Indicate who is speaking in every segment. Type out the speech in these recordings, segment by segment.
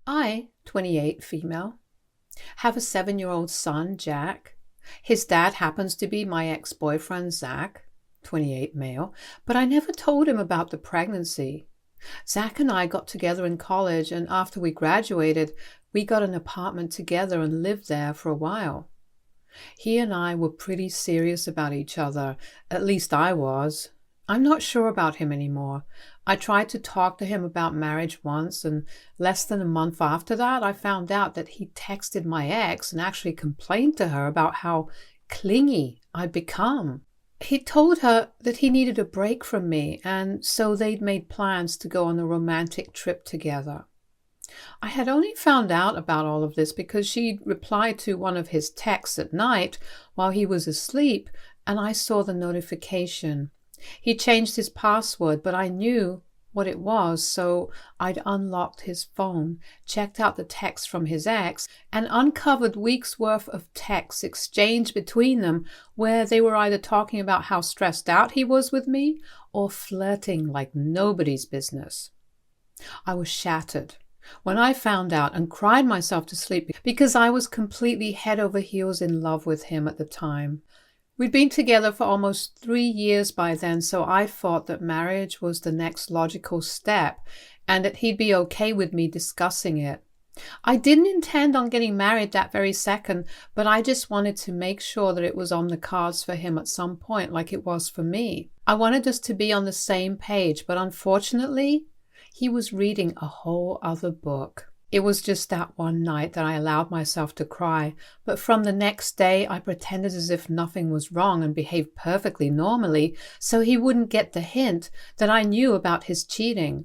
Speaker 1: I, 28, female, have a 7-year-old son, Jack. His dad happens to be my ex-boyfriend, Zach, 28, male, but I never told him about the pregnancy. Zach and I got together in college, and after we graduated, we got an apartment together and lived there for a while. He and I were pretty serious about each other, at least I was. I'm not sure about him anymore. I tried to talk to him about marriage once, and less than a month after that, I found out that he texted my ex and actually complained to her about how clingy I'd become. He told her that he needed a break from me, and so they'd made plans to go on a romantic trip together. I had only found out about all of this because she'd replied to one of his texts at night while he was asleep, and I saw the notification. He changed his password, but I knew what it was, so I'd unlocked his phone, checked out the text from his ex, and uncovered weeks' worth of texts exchanged between them where they were either talking about how stressed out he was with me or flirting like nobody's business. I was shattered when I found out and cried myself to sleep because I was completely head over heels in love with him at the time. We'd been together for almost 3 years by then, so I thought that marriage was the next logical step and that he'd be okay with me discussing it. I didn't intend on getting married that very second, but I just wanted to make sure that it was on the cards for him at some point like it was for me. I wanted us to be on the same page, but unfortunately, he was reading a whole other book. It was just that one night that I allowed myself to cry, but from the next day I pretended as if nothing was wrong and behaved perfectly normally so he wouldn't get the hint that I knew about his cheating.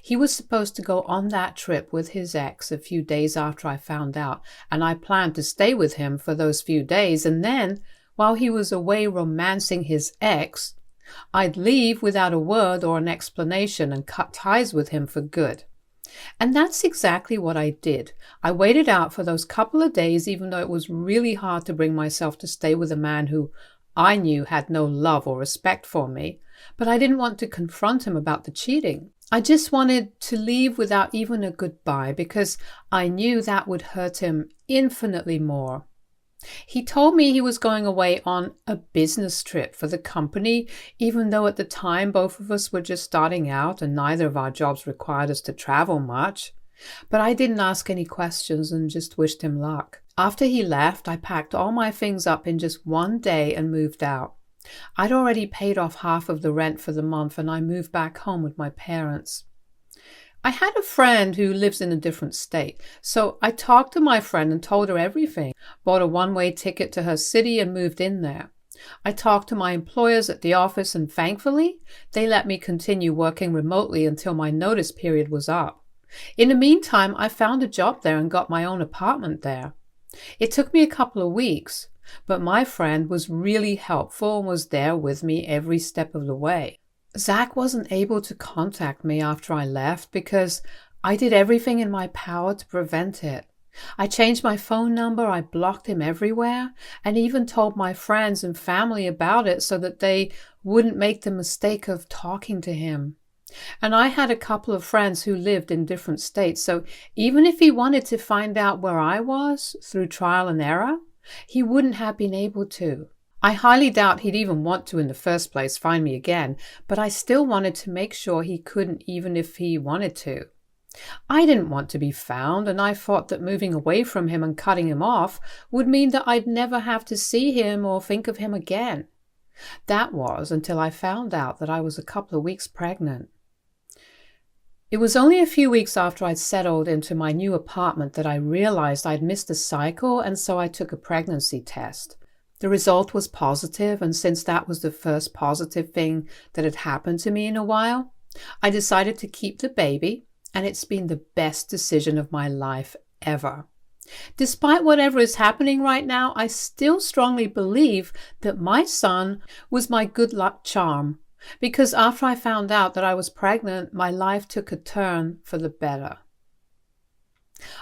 Speaker 1: He was supposed to go on that trip with his ex a few days after I found out, and I planned to stay with him for those few days, and then, while he was away romancing his ex, I'd leave without a word or an explanation and cut ties with him for good. And that's exactly what I did. I waited out for those couple of days, even though it was really hard to bring myself to stay with a man who I knew had no love or respect for me, but I didn't want to confront him about the cheating. I just wanted to leave without even a goodbye because I knew that would hurt him infinitely more. He told me he was going away on a business trip for the company, even though at the time both of us were just starting out and neither of our jobs required us to travel much. But I didn't ask any questions and just wished him luck. After he left, I packed all my things up in just one day and moved out. I'd already paid off half of the rent for the month and I moved back home with my parents. I had a friend who lives in a different state, so I talked to my friend and told her everything, bought a one-way ticket to her city and moved in there. I talked to my employers at the office and thankfully, they let me continue working remotely until my notice period was up. In the meantime, I found a job there and got my own apartment there. It took me a couple of weeks, but my friend was really helpful and was there with me every step of the way. Zach wasn't able to contact me after I left because I did everything in my power to prevent it. I changed my phone number, I blocked him everywhere, and even told my friends and family about it so that they wouldn't make the mistake of talking to him. And I had a couple of friends who lived in different states, so even if he wanted to find out where I was through trial and error, he wouldn't have been able to. I highly doubt he'd even want to in the first place find me again, but I still wanted to make sure he couldn't even if he wanted to. I didn't want to be found, and I thought that moving away from him and cutting him off would mean that I'd never have to see him or think of him again. That was until I found out that I was a couple of weeks pregnant. It was only a few weeks after I'd settled into my new apartment that I realized I'd missed a cycle, and so I took a pregnancy test. The result was positive, and since that was the first positive thing that had happened to me in a while, I decided to keep the baby, and it's been the best decision of my life ever. Despite whatever is happening right now, I still strongly believe that my son was my good luck charm, because after I found out that I was pregnant, my life took a turn for the better.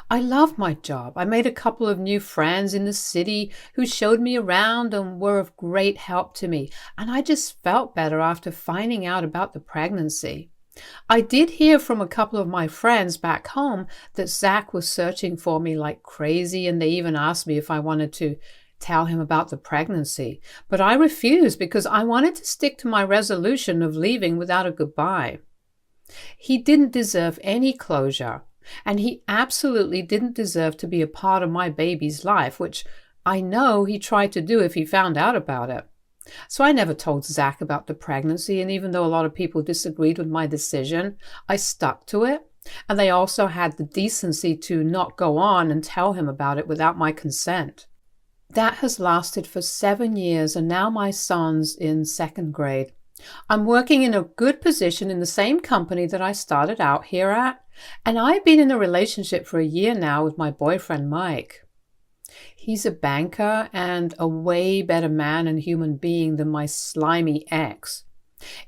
Speaker 1: I love my job. I made a couple of new friends in the city who showed me around and were of great help to me, and I just felt better after finding out about the pregnancy. I did hear from a couple of my friends back home that Zach was searching for me like crazy, and they even asked me if I wanted to tell him about the pregnancy. But I refused because I wanted to stick to my resolution of leaving without a goodbye. He didn't deserve any closure, and he absolutely didn't deserve to be a part of my baby's life, which I know he tried to do if he found out about it. So I never told Zach about the pregnancy, and even though a lot of people disagreed with my decision, I stuck to it. And they also had the decency to not go on and tell him about it without my consent. That has lasted for 7 years, and now my son's in 2nd grade. I'm working in a good position in the same company that I started out here at, and I've been in a relationship for a year now with my boyfriend, Mike. He's a banker and a way better man and human being than my slimy ex.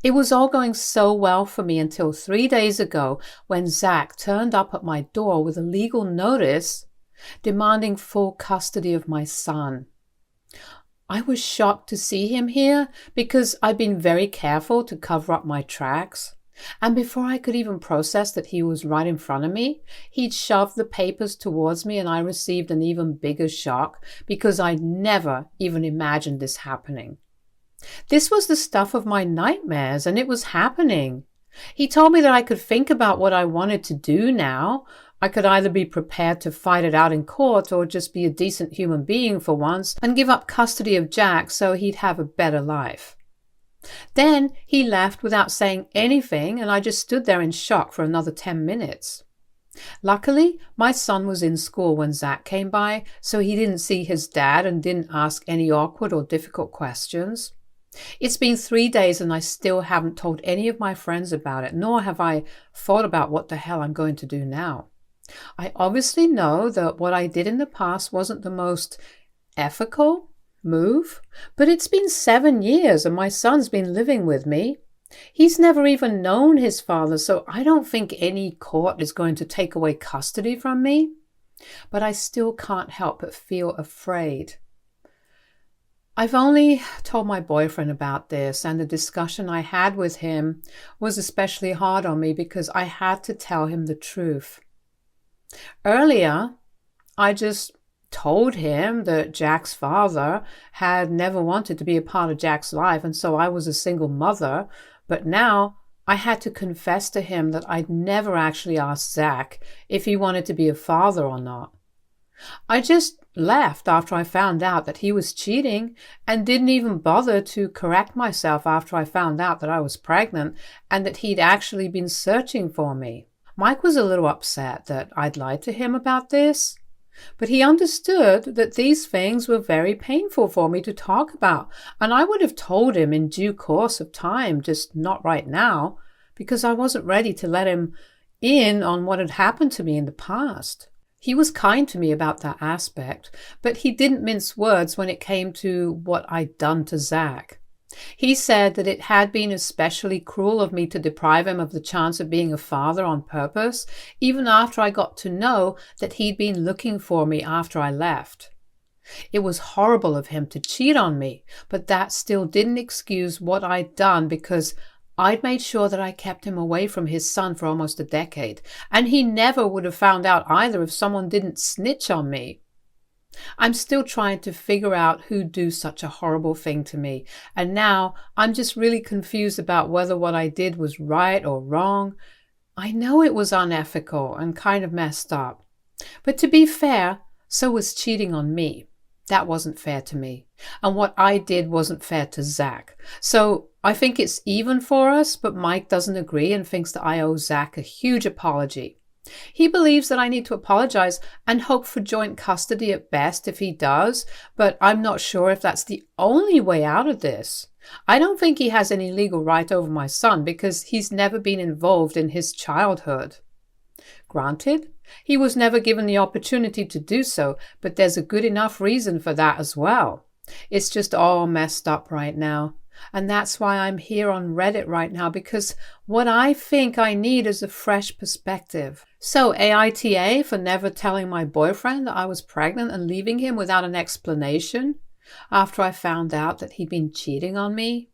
Speaker 1: It was all going so well for me until 3 days ago when Zach turned up at my door with a legal notice demanding full custody of my son. I was shocked to see him here because I've been very careful to cover up my tracks. And before I could even process that he was right in front of me, he'd shoved the papers towards me, and I received an even bigger shock because I'd never even imagined this happening. This was the stuff of my nightmares, and it was happening. He told me that I could think about what I wanted to do now. I could either be prepared to fight it out in court or just be a decent human being for once and give up custody of Jack so he'd have a better life. Then he left without saying anything, and I just stood there in shock for another 10 minutes. Luckily, my son was in school when Zach came by, so he didn't see his dad and didn't ask any awkward or difficult questions. It's been 3 days and I still haven't told any of my friends about it, nor have I thought about what the hell I'm going to do now. I obviously know that what I did in the past wasn't the most ethical move, but it's been 7 years and my son's been living with me. He's never even known his father, so I don't think any court is going to take away custody from me. But I still can't help but feel afraid. I've only told my boyfriend about this, and the discussion I had with him was especially hard on me because I had to tell him the truth. Earlier, I just told him that Jack's father had never wanted to be a part of Jack's life, and so I was a single mother. But now I had to confess to him that I'd never actually asked Zach if he wanted to be a father or not. I just left after I found out that he was cheating and didn't even bother to correct myself after I found out that I was pregnant and that he'd actually been searching for me. Mike was a little upset that I'd lied to him about this, but he understood that these things were very painful for me to talk about, and I would have told him in due course of time, just not right now, because I wasn't ready to let him in on what had happened to me in the past. He was kind to me about that aspect, but he didn't mince words when it came to what I'd done to Zach. He said that it had been especially cruel of me to deprive him of the chance of being a father on purpose, even after I got to know that he'd been looking for me after I left. It was horrible of him to cheat on me, but that still didn't excuse what I'd done because I'd made sure that I kept him away from his son for almost a decade, and he never would have found out either if someone didn't snitch on me. I'm still trying to figure out who'd do such a horrible thing to me, and now I'm just really confused about whether what I did was right or wrong. I know it was unethical and kind of messed up, but to be fair, so was cheating on me. That wasn't fair to me, and what I did wasn't fair to Zach. So I think it's even for us, but Mike doesn't agree and thinks that I owe Zach a huge apology. He believes that I need to apologize and hope for joint custody at best if he does, but I'm not sure if that's the only way out of this. I don't think he has any legal right over my son because he's never been involved in his childhood. Granted, he was never given the opportunity to do so, but there's a good enough reason for that as well. It's just all messed up right now. And that's why I'm here on Reddit right now, because what I think I need is a fresh perspective. So AITA for never telling my boyfriend that I was pregnant and leaving him without an explanation after I found out that he'd been cheating on me.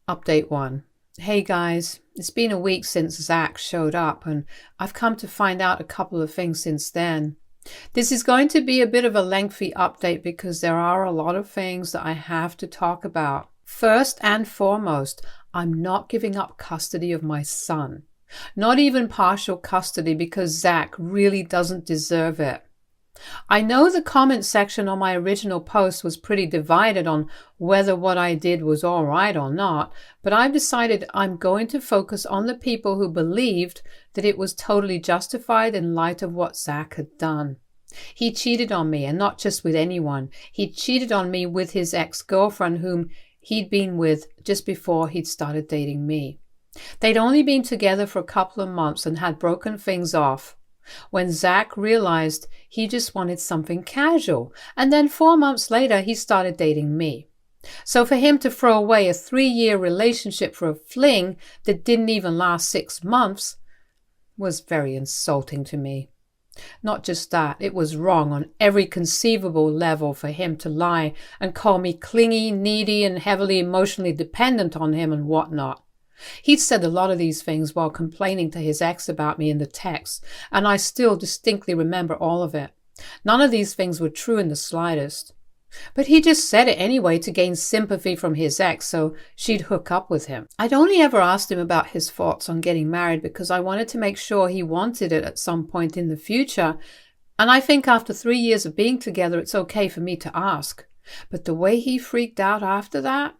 Speaker 1: Update 1. Hey guys, it's been a week since Zach showed up, and I've come to find out a couple of things since then. This is going to be a bit of a lengthy update because there are a lot of things that I have to talk about. First and foremost, I'm not giving up custody of my son. Not even partial custody, because Zach really doesn't deserve it. I know the comment section on my original post was pretty divided on whether what I did was all right or not, but I've decided I'm going to focus on the people who believed that it was totally justified in light of what Zach had done. He cheated on me, and not just with anyone. He cheated on me with his ex-girlfriend, whom he'd been with just before he'd started dating me. They'd only been together for a couple of months and had broken things off when Zach realized he just wanted something casual, and then 4 months later he started dating me. So for him to throw away a 3-year relationship for a fling that didn't even last 6 months was very insulting to me. Not just that, it was wrong on every conceivable level for him to lie and call me clingy, needy, and heavily emotionally dependent on him and whatnot. He'd said a lot of these things while complaining to his ex about me in the text, and I still distinctly remember all of it. None of these things were true in the slightest. But he just said it anyway to gain sympathy from his ex so she'd hook up with him. I'd only ever asked him about his thoughts on getting married because I wanted to make sure he wanted it at some point in the future, and I think after 3 years of being together it's okay for me to ask. But the way he freaked out after that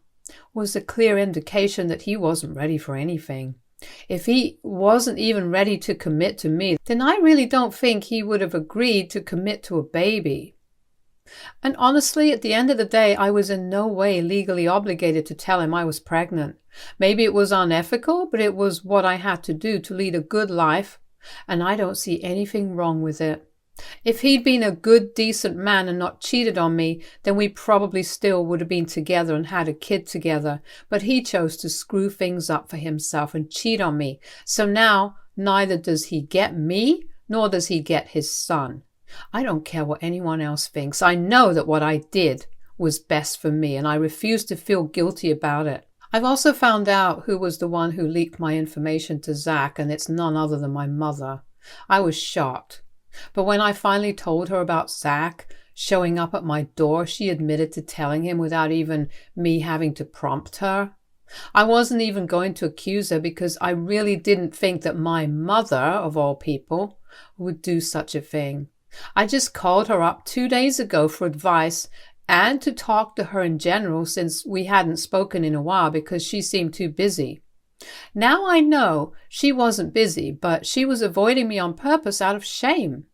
Speaker 1: was a clear indication that he wasn't ready for anything. If he wasn't even ready to commit to me, then I really don't think he would have agreed to commit to a baby. And honestly, at the end of the day, I was in no way legally obligated to tell him I was pregnant. Maybe it was unethical, but it was what I had to do to lead a good life, and I don't see anything wrong with it. If he'd been a good, decent man and not cheated on me, then we probably still would have been together and had a kid together. But he chose to screw things up for himself and cheat on me. So now, neither does he get me, nor does he get his son. I don't care what anyone else thinks. I know that what I did was best for me, and I refuse to feel guilty about it. I've also found out who was the one who leaked my information to Zach, and it's none other than my mother. I was shocked. But when I finally told her about Zach showing up at my door, she admitted to telling him without even me having to prompt her. I wasn't even going to accuse her because I really didn't think that my mother, of all people, would do such a thing. I just called her up 2 days ago for advice and to talk to her in general, since we hadn't spoken in a while because she seemed too busy. Now I know she wasn't busy, but she was avoiding me on purpose out of shame.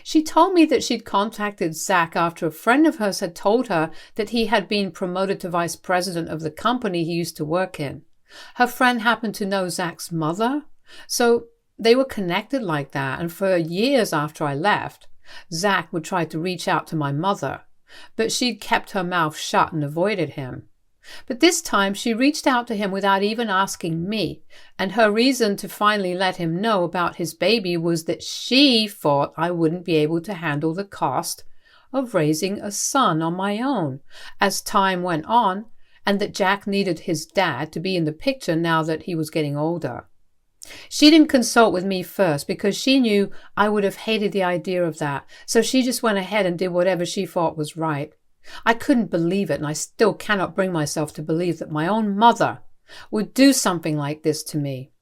Speaker 1: She told me that she'd contacted Zach after a friend of hers had told her that he had been promoted to vice president of the company he used to work in. Her friend happened to know Zach's mother, so they were connected like that, and for years after I left, Zach would try to reach out to my mother, but she'd kept her mouth shut and avoided him. But this time she reached out to him without even asking me, and her reason to finally let him know about his baby was that she thought I wouldn't be able to handle the cost of raising a son on my own as time went on, and that Jack needed his dad to be in the picture now that he was getting older. She didn't consult with me first because she knew I would have hated the idea of that, so she just went ahead and did whatever she thought was right. I couldn't believe it, and I still cannot bring myself to believe that my own mother would do something like this to me.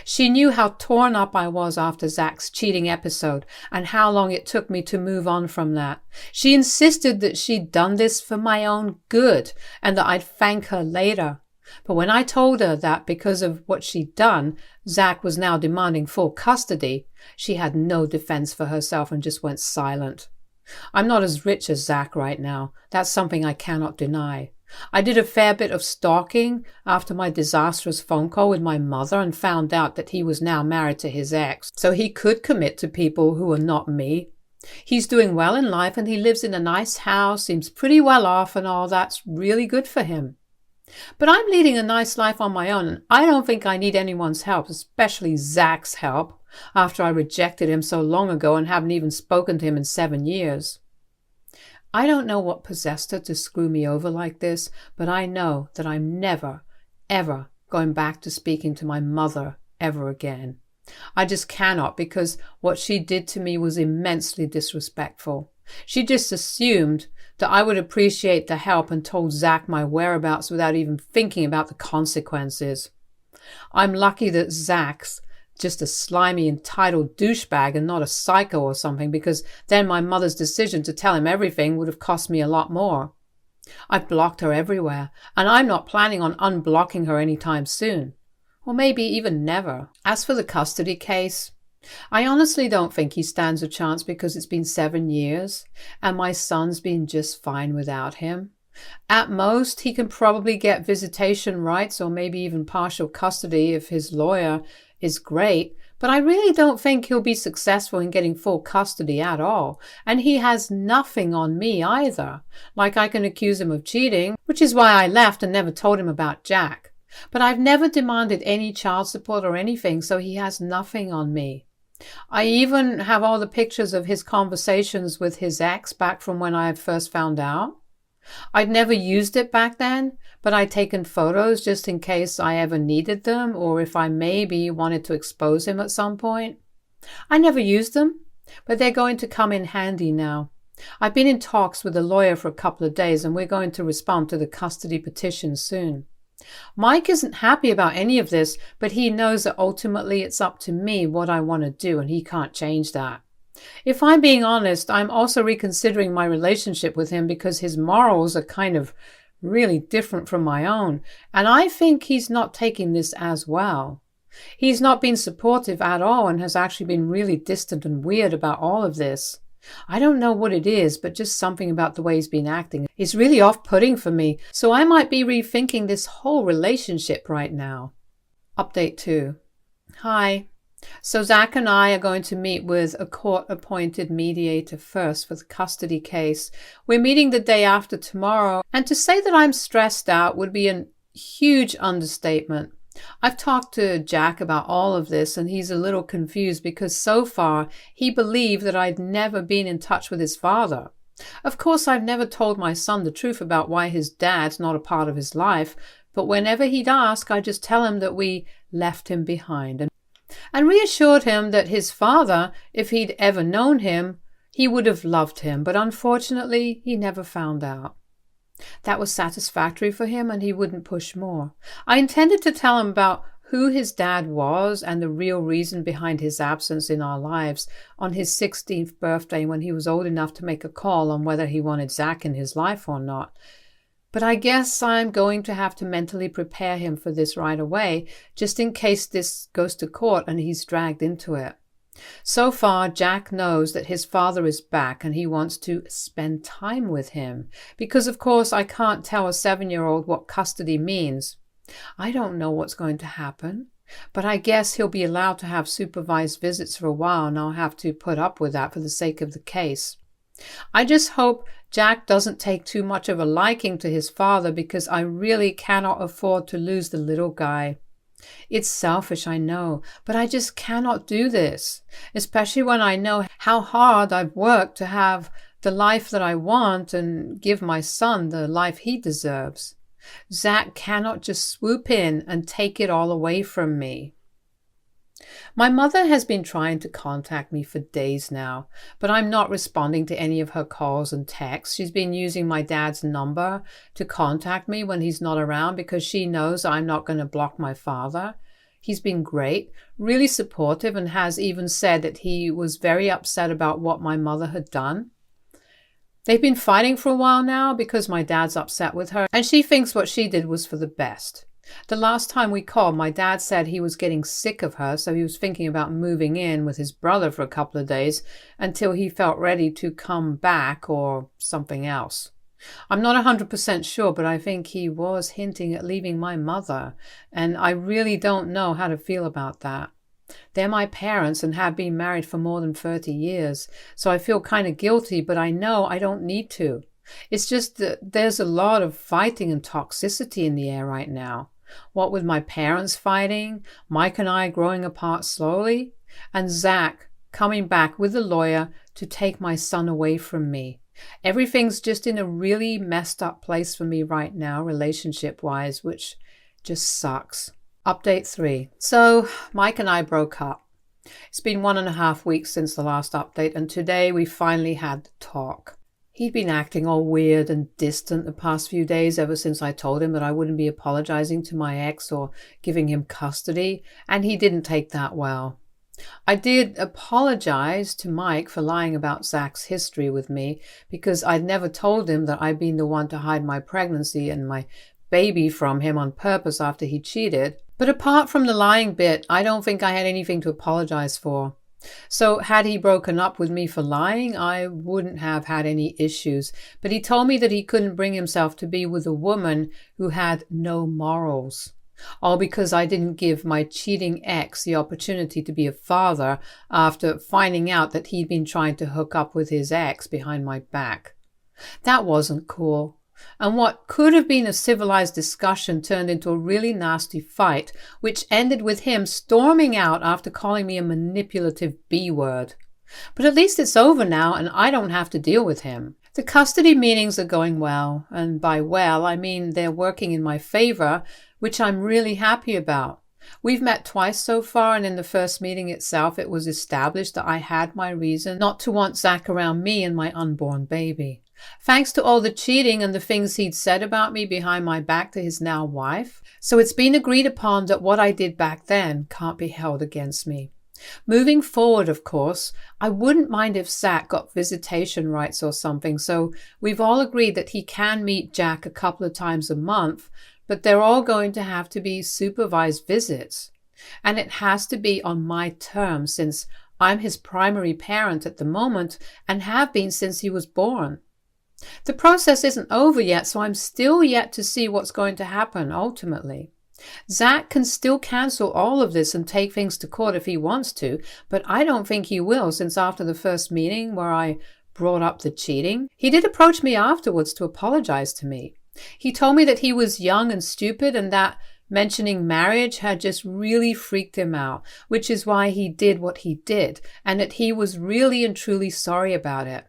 Speaker 1: She knew how torn up I was after Zach's cheating episode and how long it took me to move on from that. She insisted that she'd done this for my own good and that I'd thank her later. But when I told her that because of what she'd done, Zach was now demanding full custody, she had no defense for herself and just went silent. I'm not as rich as Zach right now. That's something I cannot deny. I did a fair bit of stalking after my disastrous phone call with my mother and found out that he was now married to his ex, so he could commit to people who are not me. He's doing well in life and he lives in a nice house, seems pretty well off and all. That's really good for him. But I'm leading a nice life on my own, and I don't think I need anyone's help, especially Zach's help, after I rejected him so long ago and haven't even spoken to him in 7 years. I don't know what possessed her to screw me over like this, but I know that I'm never, ever going back to speaking to my mother ever again. I just cannot, because what she did to me was immensely disrespectful. She just assumed that I would appreciate the help and told Zach my whereabouts without even thinking about the consequences. I'm lucky that Zach's just a slimy, entitled douchebag and not a psycho or something, because then my mother's decision to tell him everything would have cost me a lot more. I've blocked her everywhere, and I'm not planning on unblocking her anytime soon. Or maybe even never. As for the custody case, I honestly don't think he stands a chance, because it's been 7 years and my son's been just fine without him. At most, he can probably get visitation rights or maybe even partial custody if his lawyer is great, but I really don't think he'll be successful in getting full custody at all. And he has nothing on me either. Like, I can accuse him of cheating, which is why I left and never told him about Jack. But I've never demanded any child support or anything, so he has nothing on me. I even have all the pictures of his conversations with his ex back from when I first found out. I'd never used it back then, but I'd taken photos just in case I ever needed them, or if I maybe wanted to expose him at some point. I never used them, but they're going to come in handy now. I've been in talks with a lawyer for a couple of days, and we're going to respond to the custody petition soon. Mike isn't happy about any of this, but he knows that ultimately it's up to me what I want to do, and he can't change that. If I'm being honest, I'm also reconsidering my relationship with him, because his morals are kind of really different from my own, and I think he's not taking this as well. He's not been supportive at all and has actually been really distant and weird about all of this. I don't know what it is, but just something about the way he's been acting is really off-putting for me, so I might be rethinking this whole relationship right now. Update 2. Hi. So Zach and I are going to meet with a court-appointed mediator first for the custody case. We're meeting the day after tomorrow, and to say that I'm stressed out would be a huge understatement. I've talked to Jack about all of this, and he's a little confused because so far he believed that I'd never been in touch with his father. Of course, I've never told my son the truth about why his dad's not a part of his life, but whenever he'd ask, I just tell him that we left him behind and reassured him that his father, if he'd ever known him, he would have loved him, but unfortunately he never found out. That was satisfactory for him, and he wouldn't push more. I intended to tell him about who his dad was and the real reason behind his absence in our lives on his 16th birthday, when he was old enough to make a call on whether he wanted Zach in his life or not. But I guess I'm going to have to mentally prepare him for this right away, just in case this goes to court and he's dragged into it. So far, Jack knows that his father is back and he wants to spend time with him, because of course I can't tell a 7-year-old what custody means. I don't know what's going to happen, but I guess he'll be allowed to have supervised visits for a while, and I'll have to put up with that for the sake of the case. I just hope Jack doesn't take too much of a liking to his father, because I really cannot afford to lose the little guy. It's selfish, I know, but I just cannot do this, especially when I know how hard I've worked to have the life that I want and give my son the life he deserves. Zach cannot just swoop in and take it all away from me. My mother has been trying to contact me for days now, but I'm not responding to any of her calls and texts. She's been using my dad's number to contact me when he's not around, because she knows I'm not going to block my father. He's been great, really supportive, and has even said that he was very upset about what my mother had done. They've been fighting for a while now because my dad's upset with her, and she thinks what she did was for the best. The last time we called, my dad said he was getting sick of her, so he was thinking about moving in with his brother for a couple of days until he felt ready to come back, or something else. I'm not 100% sure, but I think he was hinting at leaving my mother, and I really don't know how to feel about that. They're my parents and have been married for more than 30 years, so I feel kind of guilty, but I know I don't need to. It's just that there's a lot of fighting and toxicity in the air right now. What with my parents fighting, Mike and I growing apart slowly, and Zach coming back with a lawyer to take my son away from me. Everything's just in a really messed up place for me right now, relationship-wise, which just sucks. Update 3. So, Mike and I broke up. It's been 1.5 weeks since the last update, and today we finally had the talk. He'd been acting all weird and distant the past few days ever since I told him that I wouldn't be apologizing to my ex or giving him custody, and he didn't take that well. I did apologize to Mike for lying about Zach's history with me because I'd never told him that I'd been the one to hide my pregnancy and my baby from him on purpose after he cheated. But apart from the lying bit, I don't think I had anything to apologize for. So had he broken up with me for lying, I wouldn't have had any issues. But he told me that he couldn't bring himself to be with a woman who had no morals. All because I didn't give my cheating ex the opportunity to be a father after finding out that he'd been trying to hook up with his ex behind my back. That wasn't cool. And what could have been a civilized discussion turned into a really nasty fight, which ended with him storming out after calling me a manipulative B-word. But at least it's over now, and I don't have to deal with him. The custody meetings are going well, and by well, I mean they're working in my favor, which I'm really happy about. We've met twice so far, and in the first meeting itself, it was established that I had my reason not to want Zach around me and my unborn baby. Thanks to all the cheating and the things he'd said about me behind my back to his now wife. So it's been agreed upon that what I did back then can't be held against me. Moving forward, of course, I wouldn't mind if Zach got visitation rights or something, so we've all agreed that he can meet Jack a couple of times a month, but they're all going to have to be supervised visits. And it has to be on my terms since I'm his primary parent at the moment and have been since he was born. The process isn't over yet, so I'm still yet to see what's going to happen ultimately. Zach can still cancel all of this and take things to court if he wants to, but I don't think he will, since after the first meeting where I brought up the cheating, he did approach me afterwards to apologize to me. He told me that he was young and stupid and that mentioning marriage had just really freaked him out, which is why he did what he did, and that he was really and truly sorry about it.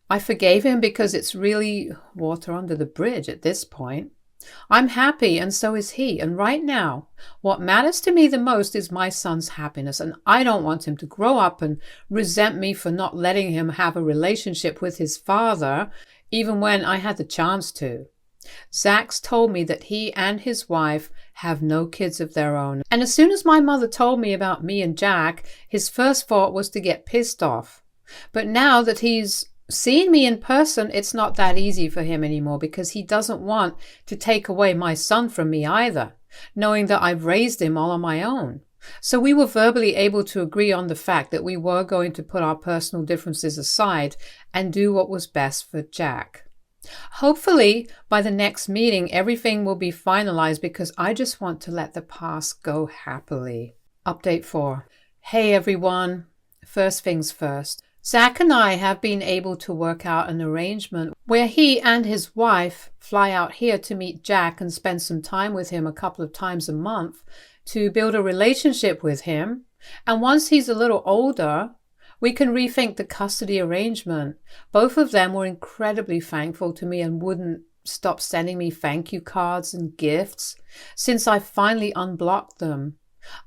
Speaker 1: I forgave him because it's really water under the bridge at this point. I'm happy and so is he, and right now, what matters to me the most is my son's happiness, and I don't want him to grow up and resent me for not letting him have a relationship with his father, even when I had the chance to. Zach's told me that he and his wife have no kids of their own, and as soon as my mother told me about me and Jack, his first thought was to get pissed off. But now that he's seeing me in person, it's not that easy for him anymore because he doesn't want to take away my son from me either, knowing that I've raised him all on my own. So we were verbally able to agree on the fact that we were going to put our personal differences aside and do what was best for Jack. Hopefully, by the next meeting, everything will be finalized because I just want to let the past go happily. Update 4. Hey everyone. First things first. Zach and I have been able to work out an arrangement where he and his wife fly out here to meet Jack and spend some time with him a couple of times a month to build a relationship with him. And once he's a little older, we can rethink the custody arrangement. Both of them were incredibly thankful to me and wouldn't stop sending me thank you cards and gifts since I finally unblocked them.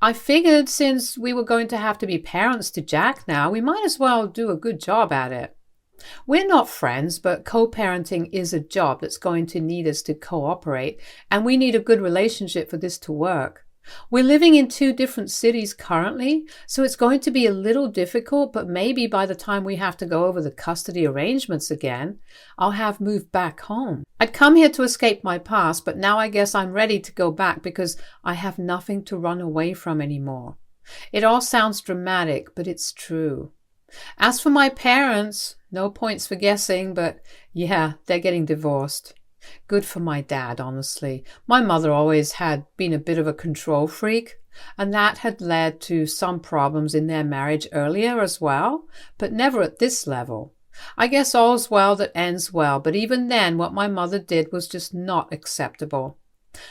Speaker 1: I figured since we were going to have to be parents to Jack now, we might as well do a good job at it. We're not friends, but co-parenting is a job that's going to need us to cooperate, and we need a good relationship for this to work. We're living in 2 different cities currently, so it's going to be a little difficult, but maybe by the time we have to go over the custody arrangements again, I'll have moved back home. I'd come here to escape my past, but now I guess I'm ready to go back because I have nothing to run away from anymore. It all sounds dramatic, but it's true. As for my parents, no points for guessing, but yeah, they're getting divorced. Good for my dad, honestly. My mother always had been a bit of a control freak, and that had led to some problems in their marriage earlier as well, but never at this level. I guess all's well that ends well, but even then what my mother did was just not acceptable.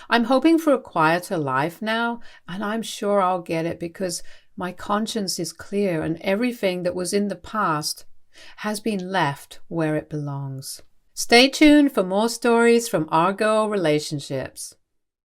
Speaker 1: I'm hoping for a quieter life now, and I'm sure I'll get it because my conscience is clear and everything that was in the past has been left where it belongs. Stay tuned for more stories from our girl relationships.